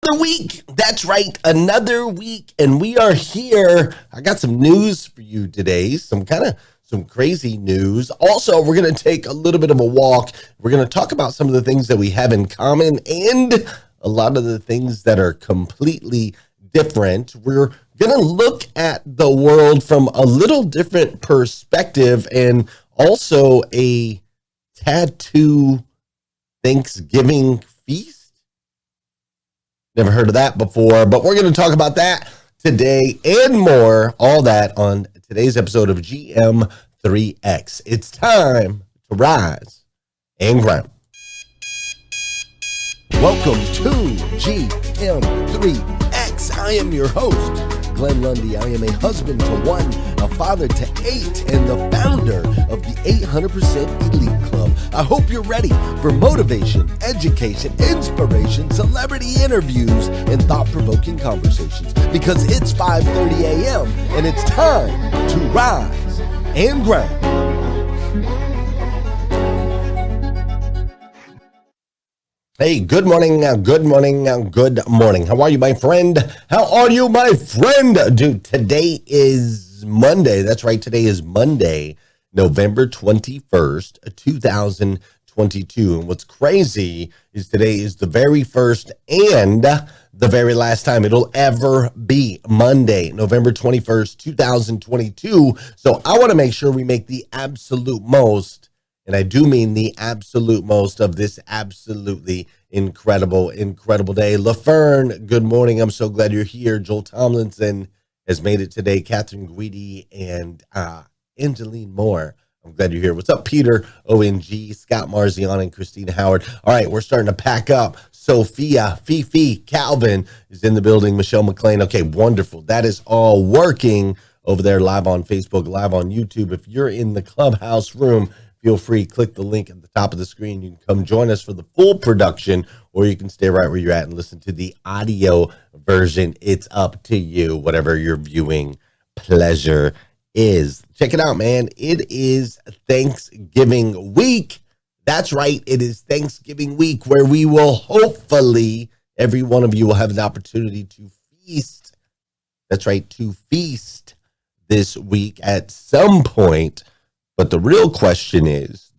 Another week. That's right. Another week. And we are here. I got some news for you today. Some crazy news. Also, we're going to take a little bit of a walk. We're going to talk about some of the things that we have in common and a lot of the things that are completely different. We're going to look at the world from a little different perspective and also a tattoo Thanksgiving feast. Never heard of that before, but we're going to talk about that today and more. All that on today's episode of GM3X. It's time to rise and grind. Welcome to GM3X. I am your host, Glenn Lundy. I am a husband to one, a father to eight, and the founder of the 800% Elite Club. I hope you're ready for motivation, education, inspiration, celebrity interviews, and thought-provoking conversations because it's 5:30 a.m. and it's time to rise and grind. Hey, good morning. Good morning. How are you, my friend? Dude, today is Monday. That's right. Today is Monday, November 21st, 2022. And what's crazy is today is the very first and the very last time it'll ever be Monday, November 21st, 2022. So I want to make sure we make the absolute most, and I do mean the absolute most of this absolutely incredible day. LaFern, good morning. I'm so glad you're here. Joel Tomlinson has made it today. Catherine Guidi and Angeline Moore, I'm glad you're here. What's up, Peter? ONG, Scott Marzion, and Christina Howard. All right, we're starting to pack up. Sophia, Fifi, Calvin is in the building. Michelle McLean. Okay, wonderful. That is all working over there live on Facebook, live on YouTube. If you're in the clubhouse room, feel free, click the link at the top of the screen. You can come join us for the full production, or you can stay right where you're at and listen to the audio version. It's up to you, whatever your viewing pleasure is. Check it out, man. It is Thanksgiving week. That's right. It is Thanksgiving week where we will hopefully, every one of you will have an opportunity to feast. That's right, to feast this week at some point. But the real question is,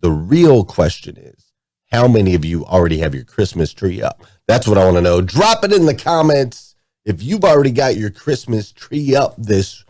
how many of you already have your Christmas tree up? That's what I want to know. Drop it in the comments if you've already got your Christmas tree up this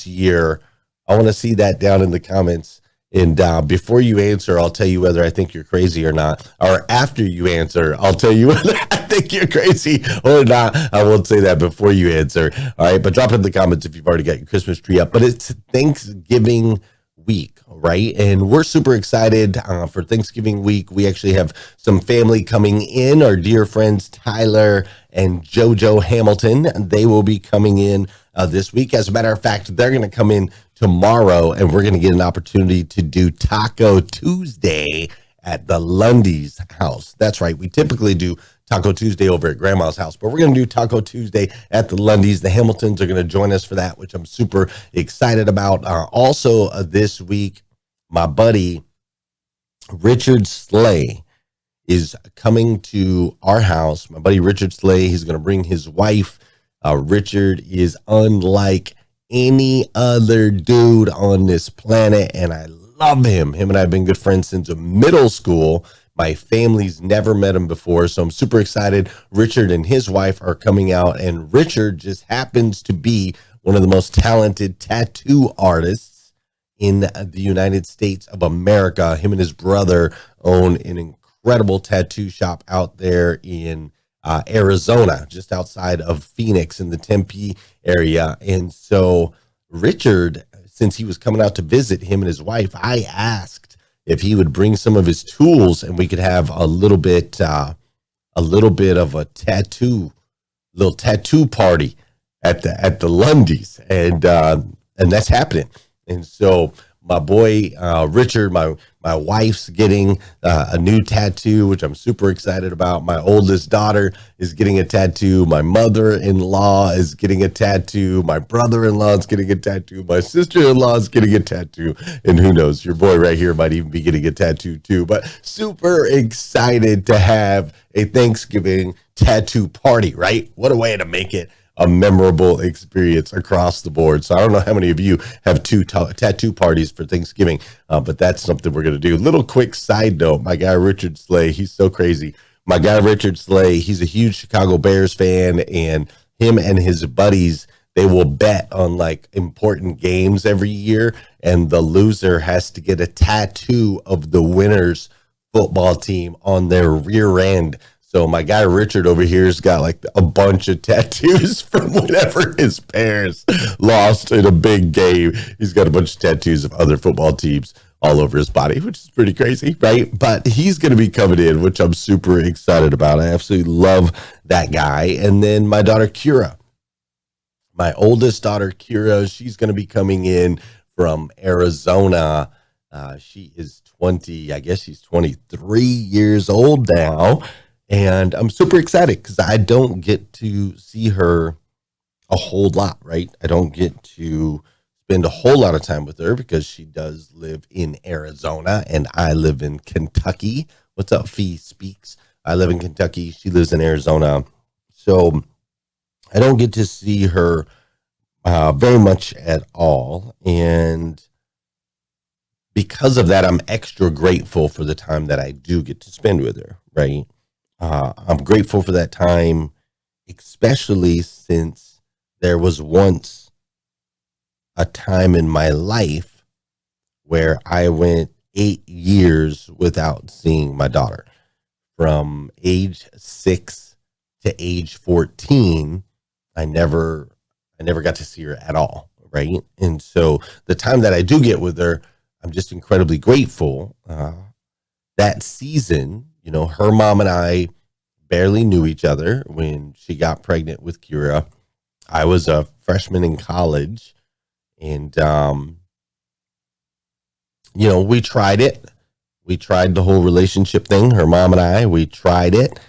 year. I want to see that down in the comments. And before you answer, I'll tell you whether I think you're crazy or not. Or after you answer, I'll tell you whether I think you're crazy or not. I won't say that before you answer. All right, but drop it in the comments if you've already got your Christmas tree up. But it's Thanksgiving week, right? And we're super excited for Thanksgiving week. We actually have some family coming in. Our dear friends Tyler and JoJo Hamilton, they will be coming in this week. As a matter of fact, they're going to come in tomorrow, and we're going to get an opportunity to do Taco Tuesday at the Lundys house. That's right. We typically do Taco Tuesday over at Grandma's house, but we're going to do Taco Tuesday at the Lundys. The Hamiltons are going to join us for that, which I'm super excited about. Also this week, my buddy Richard Slay is coming to our house. My buddy Richard Slay, he's going to bring his wife. Richard is unlike any other dude on this planet, and I love him. Him and I have been good friends since middle school. My family's never met him before, so I'm super excited. Richard and his wife are coming out, and Richard just happens to be one of the most talented tattoo artists in the United States of America. Him and his brother own an incredible tattoo shop out there in Arizona, just outside of Phoenix in the Tempe area. And so Richard, since he was coming out to visit him and his wife, I asked if he would bring some of his tools and we could have a little bit of a tattoo party at the Lundys, and that's happening. And so my boy Richard, my wife's getting a new tattoo, which I'm super excited about. My oldest daughter is getting a tattoo. My mother-in-law is getting a tattoo. My brother-in-law is getting a tattoo. My sister-in-law is getting a tattoo. And who knows, your boy right here might even be getting a tattoo too. But super excited to have a Thanksgiving tattoo party, right? What a way to make it a memorable experience across the board. So I don't know how many of you have tattoo parties for Thanksgiving, but that's something we're going to do. Little quick side note, my guy Richard Slay, he's so crazy. My guy Richard Slay, he's a huge Chicago Bears fan, and him and his buddies, they will bet on like important games every year, and the loser has to get a tattoo of the winner's football team on their rear end. So my guy Richard over here has got like a bunch of tattoos from whenever his Bears lost in a big game. He's got a bunch of tattoos of other football teams all over his body, which is pretty crazy, right? But he's going to be coming in, which I'm super excited about. I absolutely love that guy. And then my daughter Kira, my oldest daughter Kira, she's going to be coming in from Arizona. She is 20, I guess she's 23 years old now. And I'm super excited because I don't get to see her a whole lot, right? I don't get to spend a whole lot of time with her because she does live in Arizona and I live in Kentucky. What's up, Fee Speaks? I live in Kentucky. She lives in Arizona. So I don't get to see her very much at all. And because of that, I'm extra grateful for the time that I do get to spend with her, right? I'm grateful for that time, especially since there was once a time in my life where I went 8 years without seeing my daughter. From age 6 to age 14, I never got to see her at all, right? And so the time that I do get with her, I'm just incredibly grateful. That season, her mom and I barely knew each other when she got pregnant with Kira. I was a freshman in college, and we tried it. We tried the whole relationship thing. Her mom and I, we tried it.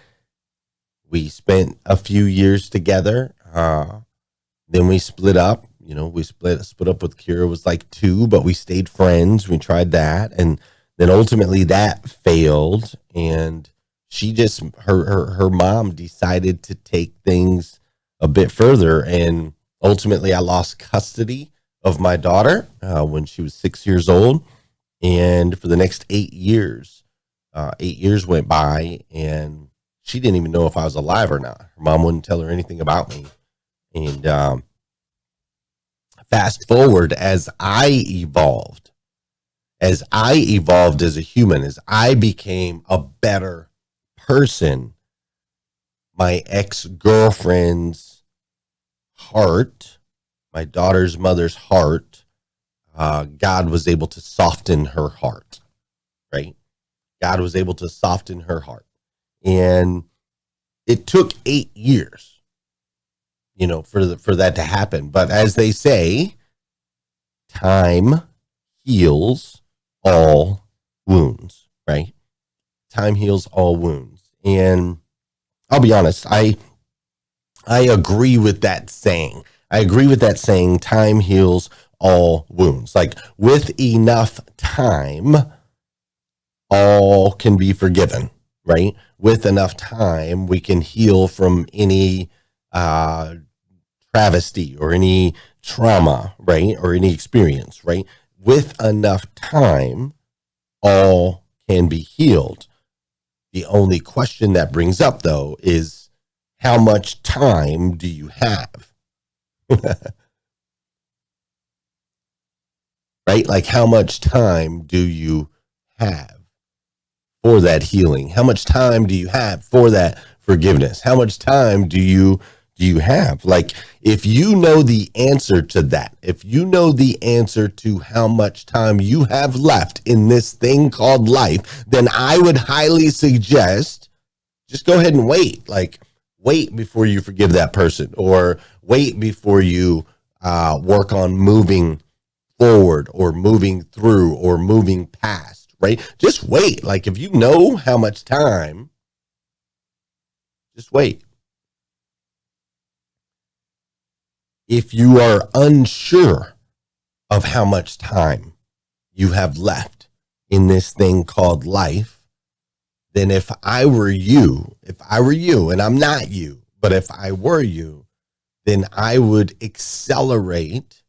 We spent a few years together. Then we split up. We split up with Kira. It was like 2, but we stayed friends. We tried that, and then ultimately that failed. And she just her mom decided to take things a bit further, and ultimately I lost custody of my daughter when she was 6 years old. And for the next 8 years, 8 years went by, and she didn't even know if I was alive or not. Her mom wouldn't tell her anything about me. And fast forward, as I evolved as a human, as I became a better person, my ex-girlfriend's heart, my daughter's mother's heart, God was able to soften her heart, right? God was able to soften her heart. And it took 8 years, for that to happen. But as they say, time heals all wounds, right? Time heals all wounds. And I'll be honest, I agree with that saying. Time heals all wounds. Like, with enough time, all can be forgiven, right? With enough time, we can heal from any travesty or any trauma, right? Or any experience, right? With enough time, all can be healed. The only question that brings up, though, is how much time do you have? Right? Like, how much time do you have for that healing? How much time do you have for that forgiveness? How much time do you have? Like, if you know the answer to that, if you know the answer to how much time you have left in this thing called life, then I would highly suggest just go ahead and wait. Like, wait before you forgive that person, or wait before you work on moving forward or moving through or moving past, right? Just wait. Like, if you know how much time, just wait. If you are unsure of how much time you have left in this thing called life, then if I were you, and I'm not you, but if I were you, then I would accelerate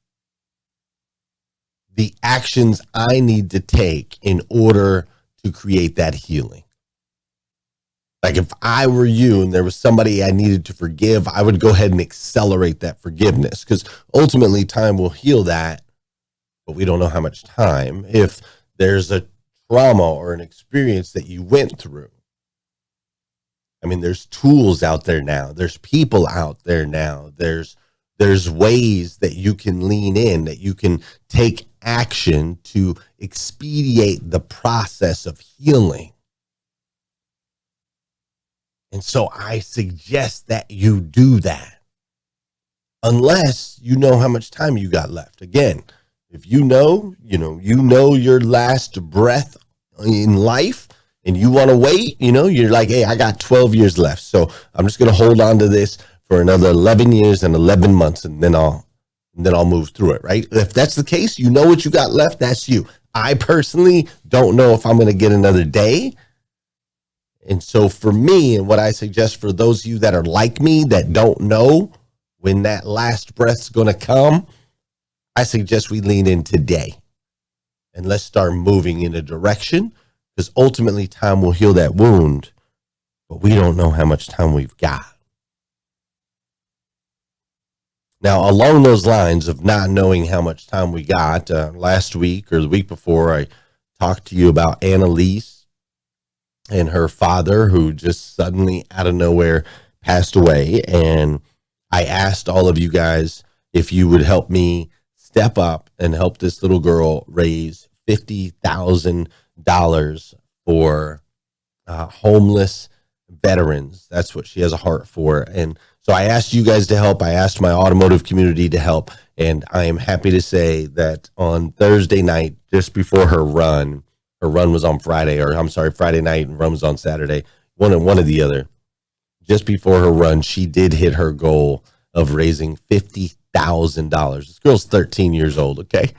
the actions I need to take in order to create that healing. Like if I were you and there was somebody I needed to forgive, I would go ahead and accelerate that forgiveness, because ultimately time will heal that, but we don't know how much time. If there's a trauma or an experience that you went through, I mean, there's tools out there now. There's people out there now. There's ways that you can lean in, that you can take action to expedite the process of healing. And so I suggest that you do that, unless you know how much time you got left. Again, if you know your last breath in life and you want to wait, you're like, hey, I got 12 years left. So I'm just going to hold on to this for another 11 years and 11 months, and then I'll move through it, right? If that's the case, you know what you got left, that's you. I personally don't know if I'm going to get another day. And so for me, and what I suggest for those of you that are like me, that don't know when that last breath's going to come, I suggest we lean in today and let's start moving in a direction, because ultimately time will heal that wound, but we don't know how much time we've got. Now, along those lines of not knowing how much time we got, last week or the week before, I talked to you about Annalise and her father, who just suddenly out of nowhere passed away. And I asked all of you guys if you would help me step up and help this little girl raise $50,000 for homeless veterans. That's what she has a heart for. And so I asked you guys to help. I asked my automotive community to help. And I am happy to say that on Thursday night, just before her run was on Friday, Friday night, and run was on Saturday, one or the other. Just before her run, she did hit her goal of raising $50,000. This girl's 13 years old, okay?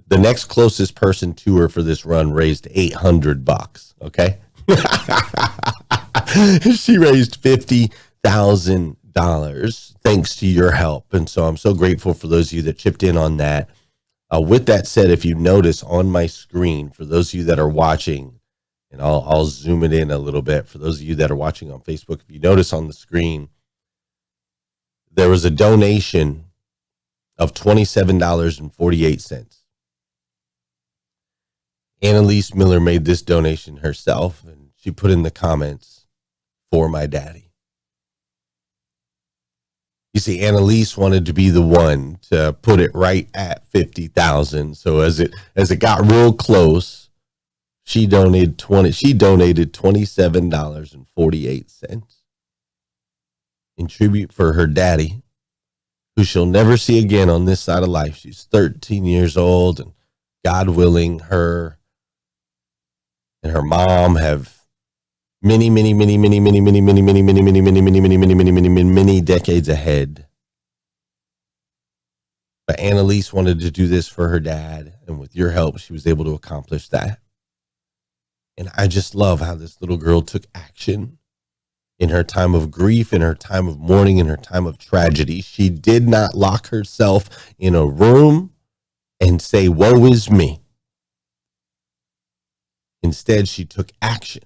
The next closest person to her for this run raised $800, okay? She raised $50,000 thanks to your help. And so I'm so grateful for those of you that chipped in on that. With that said, if you notice on my screen, for those of you that are watching, and I'll zoom it in a little bit, for those of you that are watching on Facebook, if you notice on the screen, there was a donation of $27.48. Annalise Miller made this donation herself, and she put in the comments, "For my daddy." You see, Annalise wanted to be the one to put it right at 50,000. So as it got real close, she donated $27.48 in tribute for her daddy, who she'll never see again on this side of life. She's 13 years old, and God willing, her and her mom have many decades ahead. But Annalise wanted to do this for her dad, and with your help, she was able to accomplish that. And I just love how this little girl took action in her time of grief, in her time of mourning, in her time of tragedy. She did not lock herself in a room and say, "Woe is me." Instead, she took action,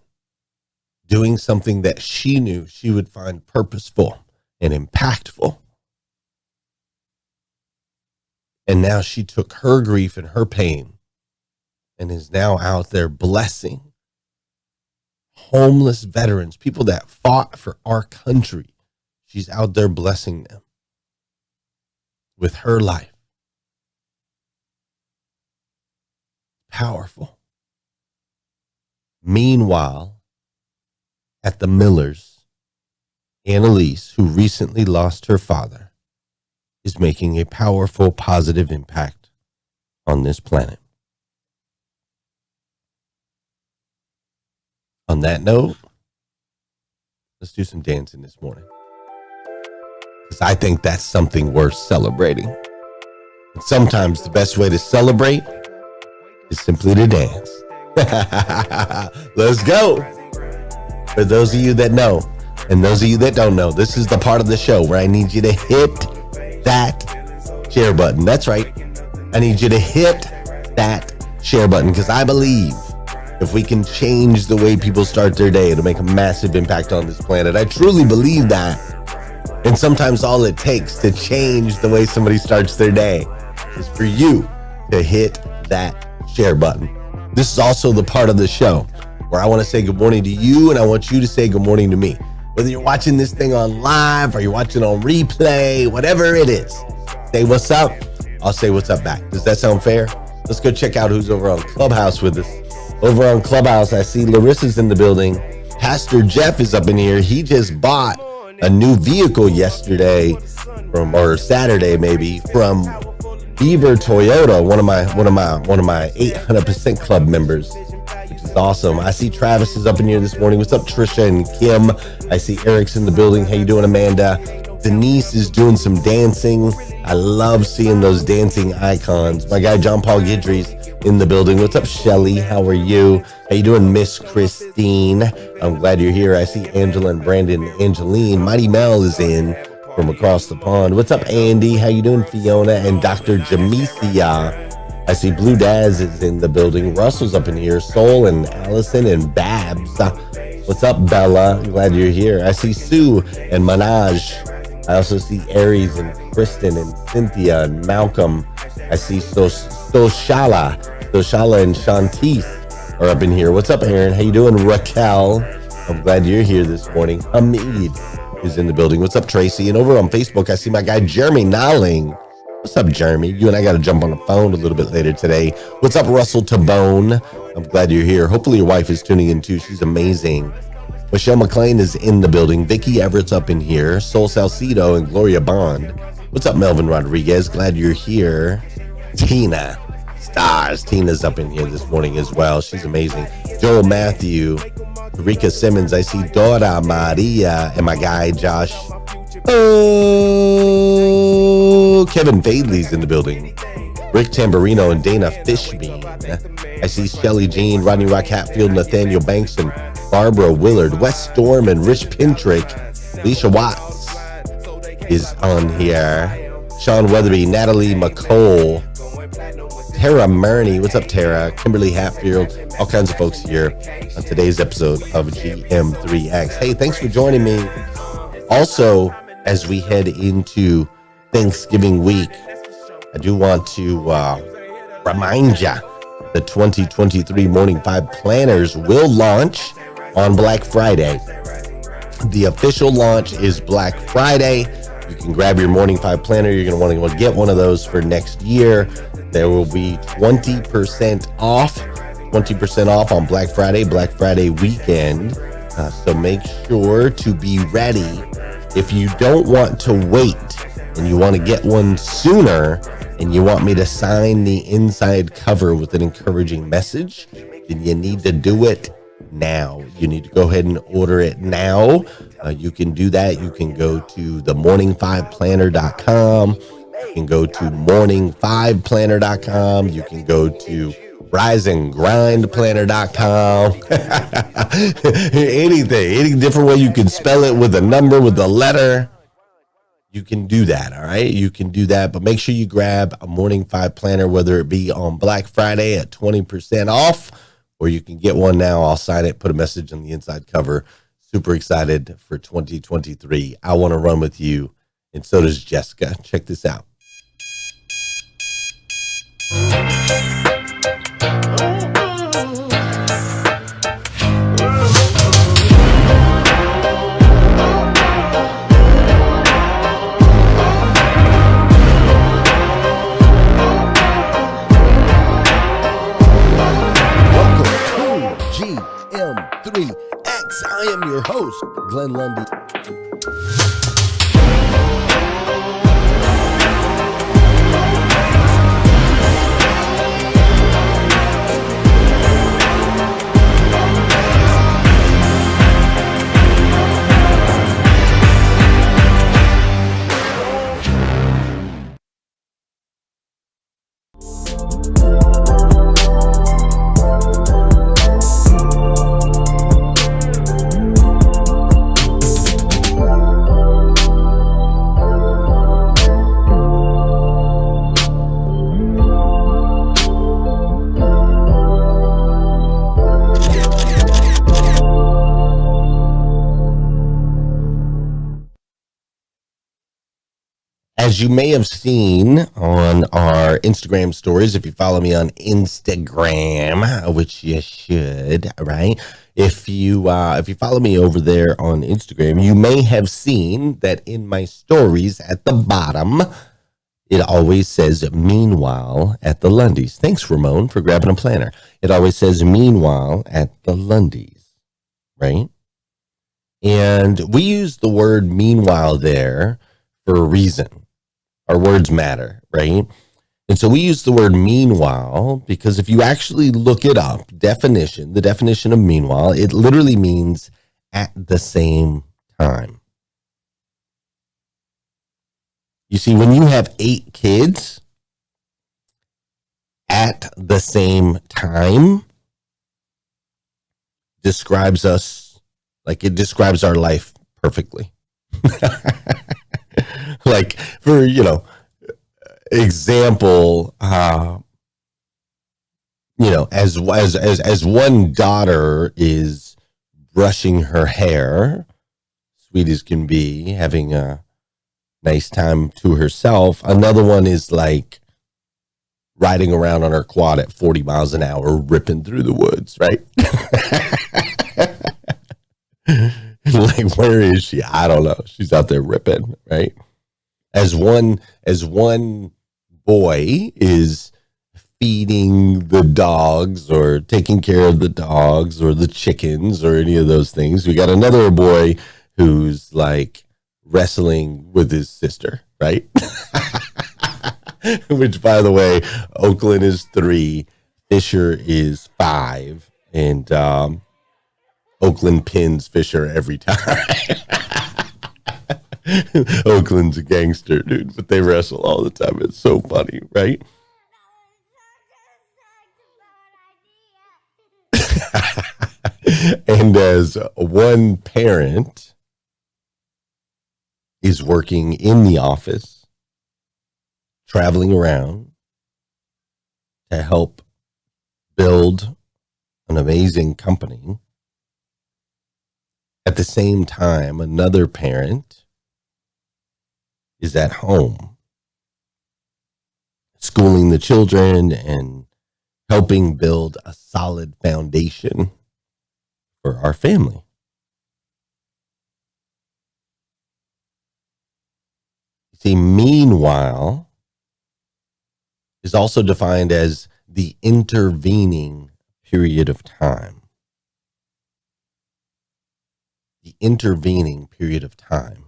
doing something that she knew she would find purposeful and impactful. And now she took her grief and her pain and is now out there blessing homeless veterans, people that fought for our country. She's out there blessing them with her life. Powerful. Meanwhile, at the Millers, Annalise, who recently lost her father, is making a powerful, positive impact on this planet. On that note, let's do some dancing this morning, because I think that's something worth celebrating. And sometimes the best way to celebrate is simply to dance. Let's go. For those of you that know, and those of you that don't know, this is the part of the show where I need you to hit that share button. That's right. I need you to hit that share button because I believe if we can change the way people start their day, it'll make a massive impact on this planet. I truly believe that. And sometimes all it takes to change the way somebody starts their day is for you to hit that share button. This is also the part of the show where I want to say good morning to you and I want you to say good morning to me. Whether you're watching this thing on live or you're watching on replay, whatever it is, say what's up. I'll say what's up back. Does that sound fair? Let's go check out who's over on Clubhouse with us. Over on Clubhouse, I see Larissa's in the building. Pastor Jeff is up in here. He just bought a new vehicle yesterday or Saturday maybe from Beaver Toyota, one of my 800% club members, which is awesome. I see Travis is up in here this morning. What's up, Trisha and Kim? I see Eric's in the building. How you doing, Amanda? Denise is doing some dancing. I love seeing those dancing icons. My guy John Paul Guidry's in the building. What's up, Shelly? How are you? How you doing, Miss Christine? I'm glad you're here. I see Angela and Brandon and Angeline. Mighty Mel is in from across the pond. What's up, Andy? How you doing, Fiona and Dr. Jamesia? I see Blue Daz is in the building. Russell's up in here. Soul and Allison and Babs. What's up, Bella? I'm glad you're here. I see Sue and Manaj. I also see Aries and Kristen and Cynthia and Malcolm. I see Soshala and Shantice are up in here. What's up, Aaron? How you doing, Raquel? I'm glad you're here this morning. Hamid is in the building. What's up, Tracy? And over on Facebook, I see my guy Jeremy Nolling. What's up, Jeremy? You and I got to jump on the phone a little bit later today. What's up, Russell Tabone? I'm glad you're here. Hopefully your wife is tuning in too. She's amazing. Michelle McLean is in the building. Vicky Everett's up in here. Sol Salcido and Gloria Bond. What's up, Melvin Rodriguez? Glad you're here. Tina Stars. Tina's up in here this morning as well. She's amazing. Joel Matthew. Rika Simmons. I see Dora Maria and my guy Josh. Oh, Kevin Fadley's in the building. Rick Tamburino and Dana Fishbein. I see Shelly Jean, Rodney Rock Hatfield, Nathaniel Banks, and Barbara Willard. Wes Storm and Rich Pintrick. Alicia Watts is on here. Sean Weatherby, Natalie McCole, Tara Murney. What's up, Tara? Kimberly Hatfield. All kinds of folks here on today's episode of GM3X. Hey, thanks for joining me. Also, as we head into Thanksgiving week, I do want to remind you the 2023 Morning 5 Planners will launch on Black Friday. The official launch is Black Friday. You can grab your Morning 5 Planner. You're going to want to get one of those for next year. There will be 20% off on Black Friday weekend. So make sure to be ready. If you don't want to wait and you want to get one sooner and you want me to sign the inside cover with an encouraging message, then you need to do it now. You need to go ahead and order it now. You can do that. You can go to the morning5planner.com. You can go to morning5planner.com. You can go to riseandgrindplanner.com. Any different way you can spell it, with a number, with a letter. You can do that, all right? You can do that, but make sure you grab a Morning 5 Planner, whether it be on Black Friday at 20% off, or you can get one now. I'll sign it, put a message on the inside cover. Super excited for 2023. I want to run with you, and so does Jessica. Check this out. I am your host, Glenn Lundy. As you may have seen on our Instagram stories, if you follow me on Instagram, which you should, right? If you follow me over there on Instagram, you may have seen that in my stories at the bottom, it always says "Meanwhile" at the Lundys. Thanks, Ramon, for grabbing a planner. It always says "Meanwhile" at the Lundys, right? And we use the word "meanwhile" there for a reason. Our words matter, right? And so we use the word "meanwhile" because if you actually look it up, the definition of "meanwhile," it literally means at the same time. You see, when you have 8 kids at the same time, describes us like it describes our life perfectly. Like, for example, as one daughter is brushing her hair, sweet as can be, having a nice time to herself, another one is like riding around on her quad at 40 miles an hour, ripping through the woods, right? Like, where is she? I don't know. She's out there ripping, right? As one boy is feeding the dogs or taking care of the dogs or the chickens or any of those things, we got another boy who's like wrestling with his sister, right? Which, by the way, Oakland is 3, Fisher is 5, and Oakland pins Fisher every time. Oakland's a gangster, dude, but they wrestle all the time. It's so funny, right? And as one parent is working in the office, traveling around to help build an amazing company, at the same time, another parent is at home, schooling the children and helping build a solid foundation for our family. See, meanwhile is also defined as the intervening period of time. The intervening period of time.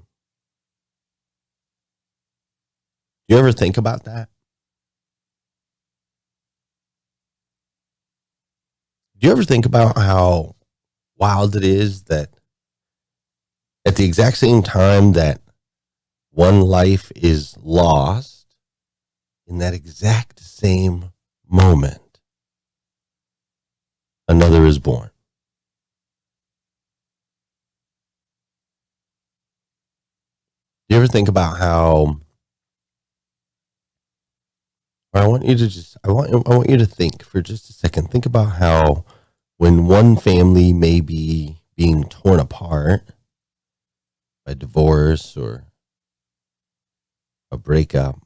Do you ever think about that? Do you ever think about how wild it is that at the exact same time that one life is lost, in that exact same moment, another is born? Do you ever think about how, I want you to I want you to think for just a second. Think about how when one family may be being torn apart by divorce or a breakup,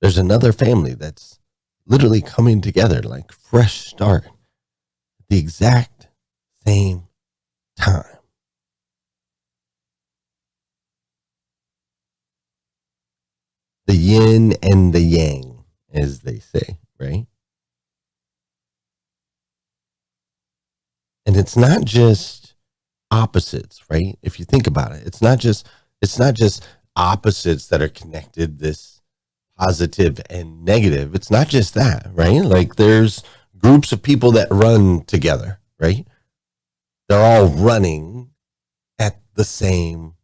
there's another family that's literally coming together, like fresh start, at the exact same time. The yin and the yang, as they say, right? And it's not just opposites, right? If you think about it, it's not just opposites that are connected, this positive and negative. It's not just that, right? Like, there's groups of people that run together, right? They're all running at the same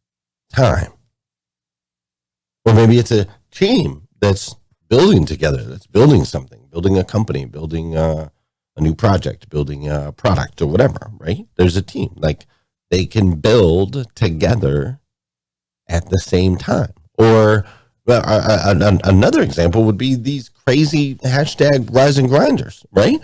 time. Or maybe it's a team that's building together, that's building something, building a company, building a new project, building a product or whatever, right? There's a team. Like, they can build together at the same time. Or another example would be these crazy hashtag rise and grinders, right?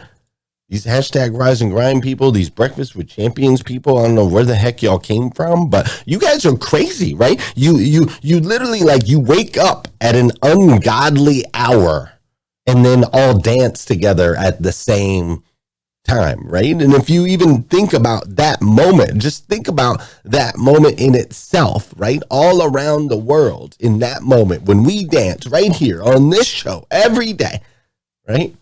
These hashtag rise and grind people, these breakfast with champions people, I don't know where the heck y'all came from, but you guys are crazy, right? You literally, like, you wake up at an ungodly hour and then all dance together at the same time, right? And if you even think about that moment, just think about that moment in itself, right? All around the world in that moment when we dance right here on this show every day, right?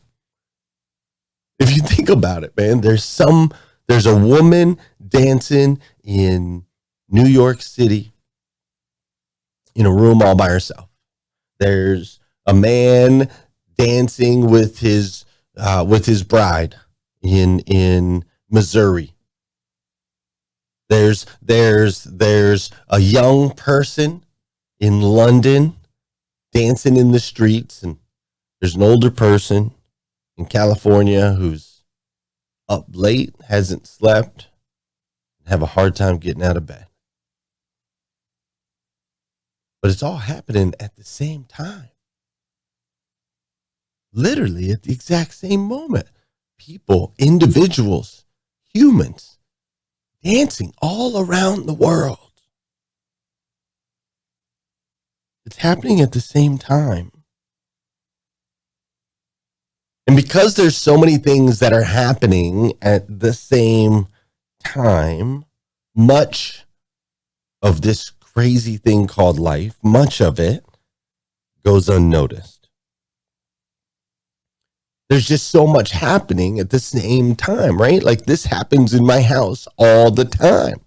If you think about it, man, there's a woman dancing in New York City in a room all by herself. There's a man dancing with his bride in Missouri. There's a young person in London dancing in the streets, and there's an older person in California who's up late, hasn't slept, and have a hard time getting out of bed. But it's all happening at the same time. Literally at the exact same moment. People, individuals, humans, dancing all around the world. It's happening at the same time. And because there's so many things that are happening at the same time, much of this crazy thing called life, much of it goes unnoticed. There's just so much happening at the same time, right? Like, this happens in my house all the time.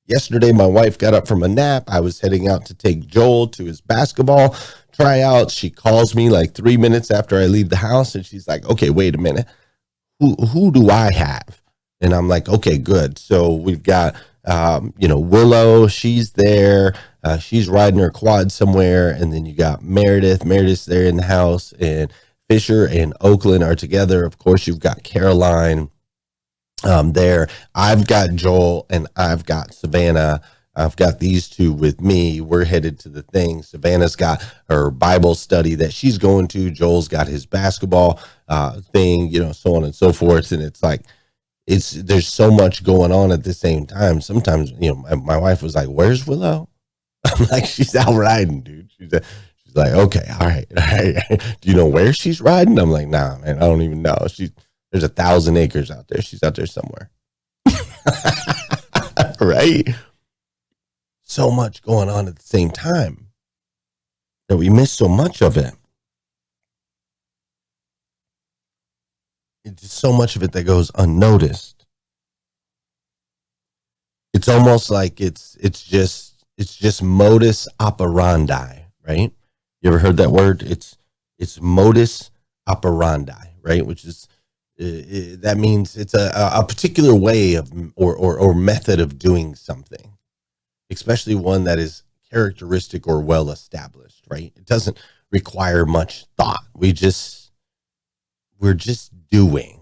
Yesterday, my wife got up from a nap. I was heading out to take Joel to his basketball tryouts. She calls me like 3 minutes after I leave the house, and she's like, okay, wait a minute. Who do I have? And I'm like, okay, good. So we've got, Willow. She's there. She's riding her quad somewhere. And then you got Meredith. Meredith's there in the house. And Fisher and Oakland are together. Of course, you've got Caroline there. I've got Joel and I've got Savannah. I've got these two with me. We're headed to the thing. Savannah's got her Bible study that she's going to. Joel's got his basketball thing, so on and so forth. And it's like, there's so much going on at the same time. Sometimes, my wife was like, where's Willow? I'm like, she's out riding, dude. She's like, okay, all right. Do you know where she's riding? I'm like, nah, man, I don't even know. There's 1,000 acres out there. She's out there somewhere. Right? So much going on at the same time that we miss so much of it. It's just so much of it that goes unnoticed. It's almost like it's just modus operandi, right? You ever heard that word? It's modus operandi, right? Which is that means it's a particular way of or method of doing something, especially one that is characteristic or well established, right? It doesn't require much thought. We're just doing.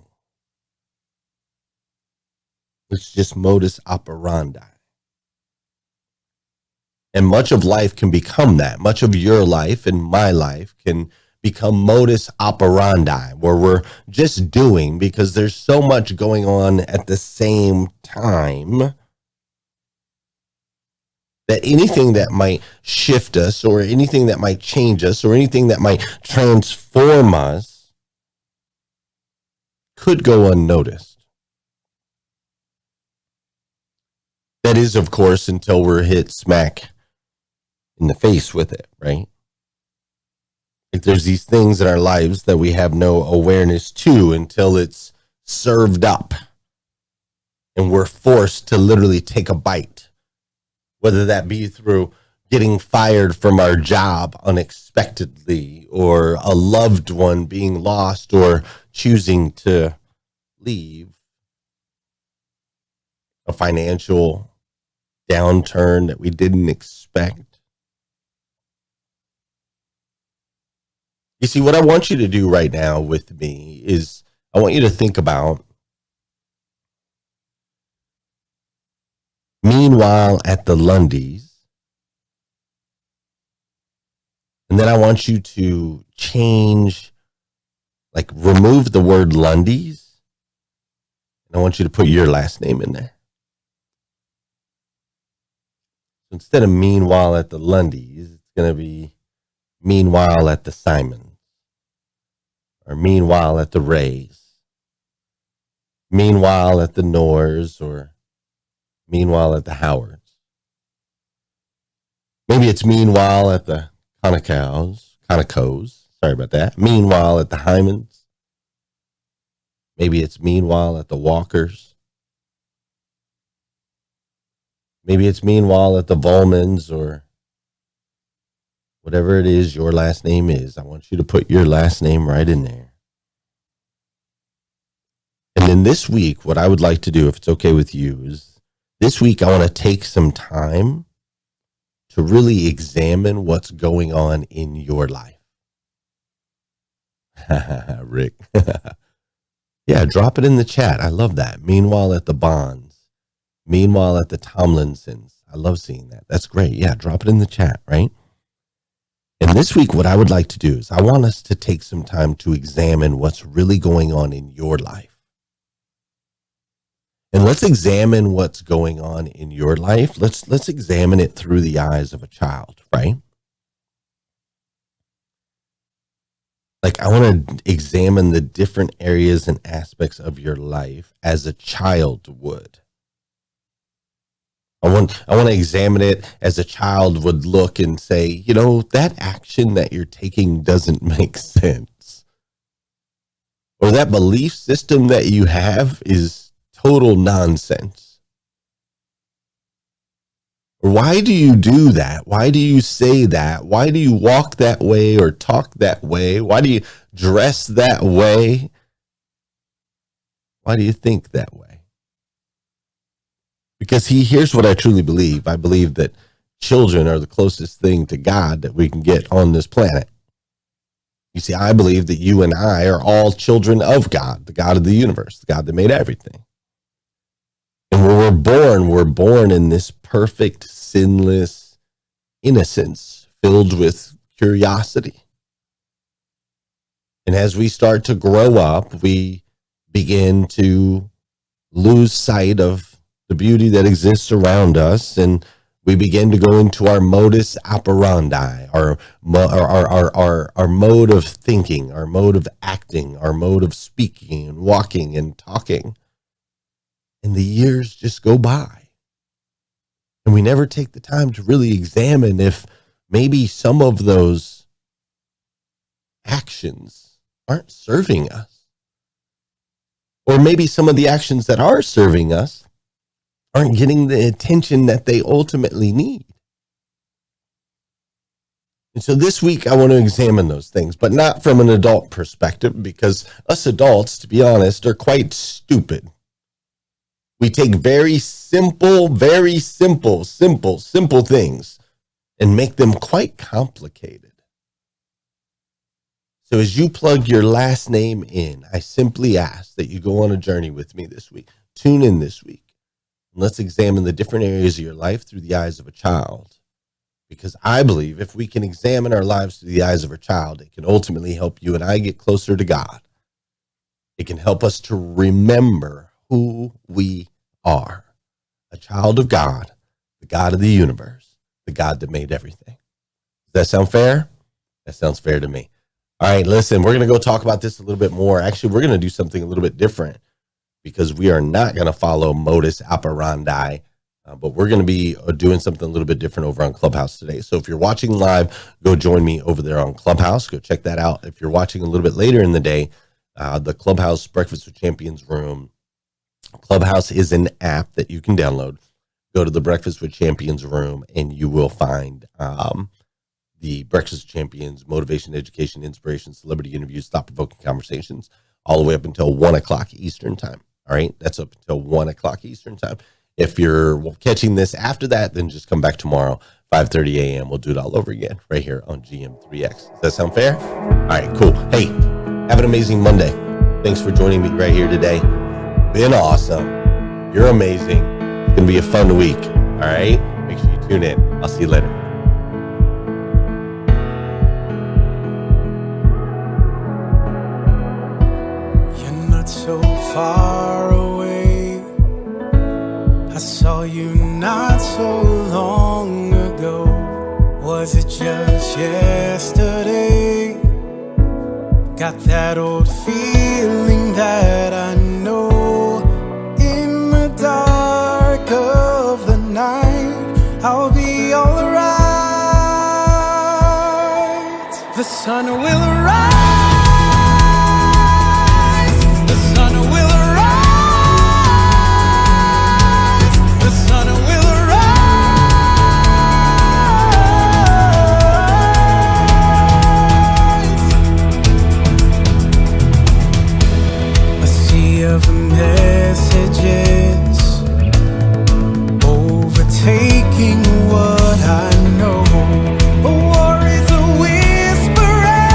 It's just modus operandi. And much of life can become that. Much of your life and my life can become modus operandi, where we're just doing because there's so much going on at the same time that anything that might shift us or anything that might change us or anything that might transform us could go unnoticed. That is, of course, until we're hit smack in the face with it, right? Like, there's these things in our lives that we have no awareness to until it's served up and we're forced to literally take a bite, whether that be through getting fired from our job unexpectedly or a loved one being lost or choosing to leave, a financial downturn that we didn't expect. You see, what I want you to do right now with me is I want you to think about, meanwhile at the Lundys, and then I want you to change, like remove the word Lundys And I want you to put your last name in there. So instead of meanwhile at the Lundys, it's going to be meanwhile at the Simons, or meanwhile at the Rays, meanwhile at the Noors, or meanwhile at the Howards. Maybe it's meanwhile at the Conocos. Sorry about that. Meanwhile at the Hymans. Maybe it's meanwhile at the Walkers. Maybe it's meanwhile at the Volmans, or whatever it is your last name is. I want you to put your last name right in there. And then this week, what I would like to do, if it's okay with you, is this week I want to take some time to really examine what's going on in your life. Rick. Yeah, drop it in the chat. I love that. Meanwhile at the Bonds. Meanwhile at the Tomlinsons. I love seeing that. That's great. Yeah, drop it in the chat, right? And this week, what I would like to do is I want us to take some time to examine what's really going on in your life. And let's examine what's going on in your life. Let's examine it through the eyes of a child, right? Like, I want to examine the different areas and aspects of your life as a child would. I want to examine it as a child would look and say, you know, that action that you're taking doesn't make sense. Or that belief system that you have is total nonsense. Why do you do that? Why do you say that? Why do you walk that way or talk that way? Why do you dress that way? Why do you think that way? Because here's what I truly believe. I believe that children are the closest thing to God that we can get on this planet. You see, I believe that you and I are all children of God, the God of the universe, the God that made everything. And when we're born in this perfect, sinless innocence filled with curiosity. And as we start to grow up, we begin to lose sight of the beauty that exists around us, and we begin to go into our modus operandi, our mode of thinking, our mode of acting, our mode of speaking and walking and talking. And the years just go by. And we never take the time to really examine if maybe some of those actions aren't serving us. Or maybe some of the actions that are serving us aren't getting the attention that they ultimately need. And so this week I want to examine those things, but not from an adult perspective, because us adults, to be honest, are quite stupid. We take very simple things and make them quite complicated. So as you plug your last name in, I simply ask that you go on a journey with me this week. Tune in this week. And let's examine the different areas of your life through the eyes of a child. Because I believe if we can examine our lives through the eyes of a child, it can ultimately help you and I get closer to God. It can help us to remember who we are, a child of God, the God of the universe, the God that made everything. Does that sound fair? That sounds fair to me. All right, listen, we're going to go talk about this a little bit more. Actually, we're going to do something a little bit different because we are not going to follow modus operandi, but we're going to be doing something a little bit different over on Clubhouse today. So if you're watching live, go join me over there on Clubhouse. Go check that out. If you're watching a little bit later in the day, the Clubhouse Breakfast with Champions room. Clubhouse is an app that you can download. Go to the Breakfast with Champions room and you will find the Breakfast with Champions motivation, education, inspiration, celebrity interviews, thought-provoking conversations all the way up until 1 o'clock Eastern time. All right, that's up until 1 o'clock Eastern time. If you're catching this after that, then just come back tomorrow, 5:30 a.m. We'll do it all over again right here on GM3X. Does that sound fair? All right, cool. Hey, have an amazing Monday. Thanks for joining me right here today. Been awesome. You're amazing. It's going to be a fun week. All right? Make sure you tune in. I'll see you later. You're not so far away. saw you not so long ago. Was it just yesterday? Got that old feeling that I know. In the dark of the night, I'll be alright. The sun will arise. The sun will arise. The sun will arise. A sea of messages overtaking what I know. A war is a whisperer,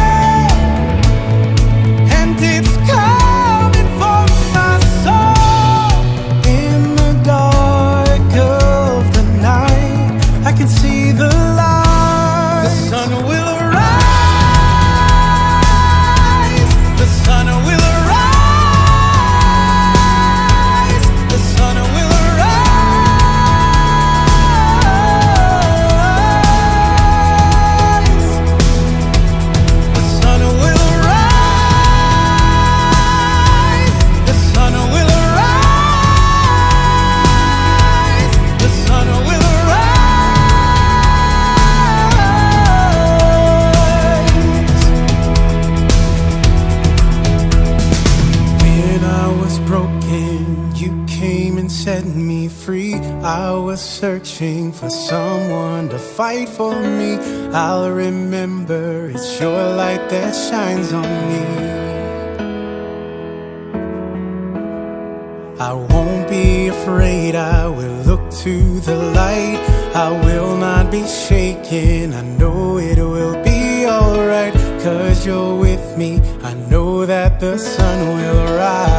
and it's coming for my soul. In the dark of the night, I can see the light. The sun will arise. The sun will arise. The sun will arise. The sun will arise. The sun will arise. The sun will arise. When I was broken, you came and set me free. I was searching for someone to fight for me. I'll remember it's your light that shines on me. I won't be afraid, I will look to the light. I will not be shaken, I know it will be alright. 'Cause you're with me, I know that the sun will rise.